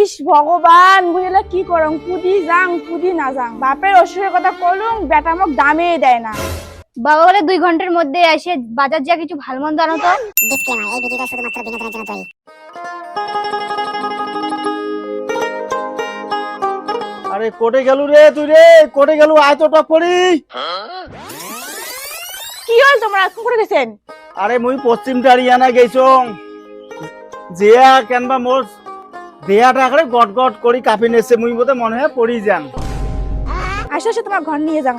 ইস ভগবান বুঝলে কি করং কুদি যাং কুদি না যাং বাপের অসুরের কথা কলুম বেটা মোক দামে দেয় না। বাবা বলে 2 ঘন্টার মধ্যে এসে বাজার যা কিছু ভালো মন্দ আনো তো। ডিসক্লেমার, এই ভিডিওটা শুধুমাত্র বিনোদনের জন্য তৈরি। আরে কোটে গেলু রে তুই রে, কোটে গেলু আয় তো টপ করি। কি হল তোমরা এখন করে গেছেন? আরে মুই পশ্চিম টারিয়ানা গেছং জিয়া কেনবা মোর দেয়াটা করে গট গট করি কাপি নেছে মুই বোধে মনে হয় পড়ি যান। আসো আসো তোমার ঘর নিয়ে যাং।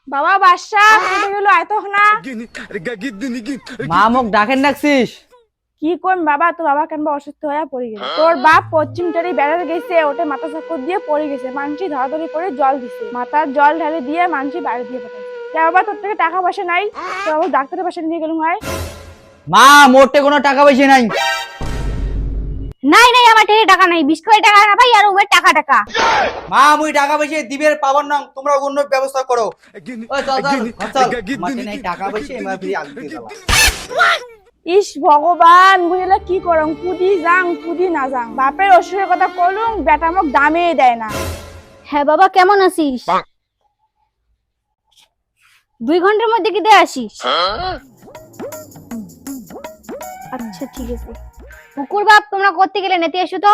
বাবা বাদশা কোটে গেল আয় তো না। মা মোক ডাকেন ডাকছিস? কি করম বাবা, তোর বাবা কেনবা অসুস্থ হয়ে পড়ে গেছে। তোর বাপ পশ্চিম টারি বেড়াতে গেছে, ওটা মাথা চক্কর দিয়ে পড়ে গেছে, মানসি ধরাধরি করে জল দিছে, মাথার জল ঢালে দিয়ে মানসি বাড়ি দিয়ে পাঠায়। বাবা তোর থেকে টাকা পয়সা নাই, তোর বাবা ডাক্তারের পাশে নিয়ে গেলুম হয়। মা মোটে কোনো টাকা পয়সা নাই। নাই নাই আমার টেরে টাকা নাই, 20 কোটি টাকা না ভাই আর ওর টাকা। মা মুই টাকা পয়সা দিবের পাবার না, তোমরা অন্য ব্যবস্থা করো। ওই চল চল চল, মাঠে নাই টাকা পয়সা এমা ফিরে আগতে গেলাম। ইস ভগবান বুঝলে কি করং কুদি যাং কুদি না যাং বাপের অসুরের কথা কলুম বেটা মোক দামে দেয় না। হ্যাঁ বাবা কেমন আছিস? 2 ঘন্টার মধ্যে কি দিয়ে আসিস? আচ্ছা ঠিক আছে। পুকুর বাপ তোমরা করতে গেলে নেতে এসো তো।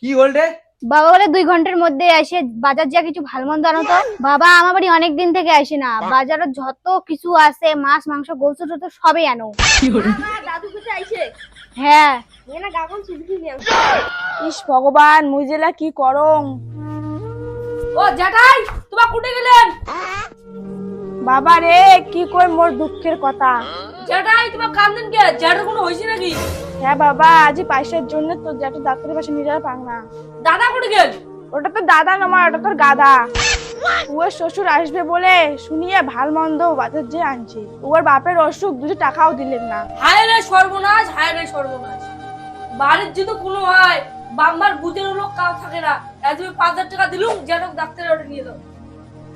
কি হল রে? বাবা বলে 2 ঘন্টার মধ্যে এসে বাজার যা কিছু ভালো মন্দ আনো তো। বাবা আমার বাড়ি অনেক দিন থেকে আসে না, বাজারে যত কিছু আছে মাছ মাংস গোলসু টতো সবই আনো। দাদু কোথায় আইছে? হ্যাঁ না গাগন চুলকি নিয়ে। ইস ভগবান মুইজেলা কি করং। ও জেঠাই তোমরা কুটে গেলেন? বাবা রে কি কই মোর দুঃখের কথা। জেঠাই তোমার কান্দেন কে? জেঠার কোনো হইছে নাকি? হ্যাঁ বাবা আজই পয়সার জন্য তোর যেটা ডাক্তারের পাশে নিয়ে যাওয়া পাং না। দাদা কুটে গেল? ওটা তো দাদা নয়, ওটা তোর গাদা। ওর শ্বশুর আসবে বলে শুনিয়ে ভাল মন্দ বাজার যে আনছে, ওর বাপের অসুখ 2 টাকাও দিলেন না। হায় রে সর্বনাশ, হায় রে সর্বনাশ। বাড়ির যদি কোনো হয় বাম্মার বুঝের লোক কাউ থাকে না, তুমি 5000 টাকা দিলুম জেঠক ডাক্তারের ওটা নিয়ে দাও।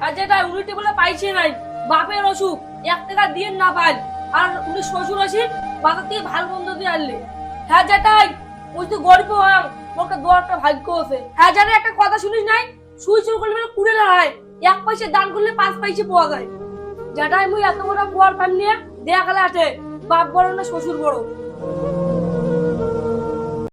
আর যেটা উনি বলে পাইছে নাই, বাপের অসুখ 1 টাকা দিয়ে না পাই, আর উনি শ্বশুর আসেন বাজার থেকে ভাল মন্দ দিয়ে আনলে। হ্যাঁ জেঠাই ওই তো গরিব হয় ওকে দোয়ারটা ভাগ্য আছে। হ্যাঁ জানে একটা কথা শুনিস নাই, সুই চুর করলে মানে কুড়ে না হয়, 1 পয়সা দান করলে 5 পয়সা পাওয়া যায়। জেঠাই মুই এত বড় কুয়ার পান নিয়ে দেয়া গেলে আছে বাপ বড় না শ্বশুর বড়।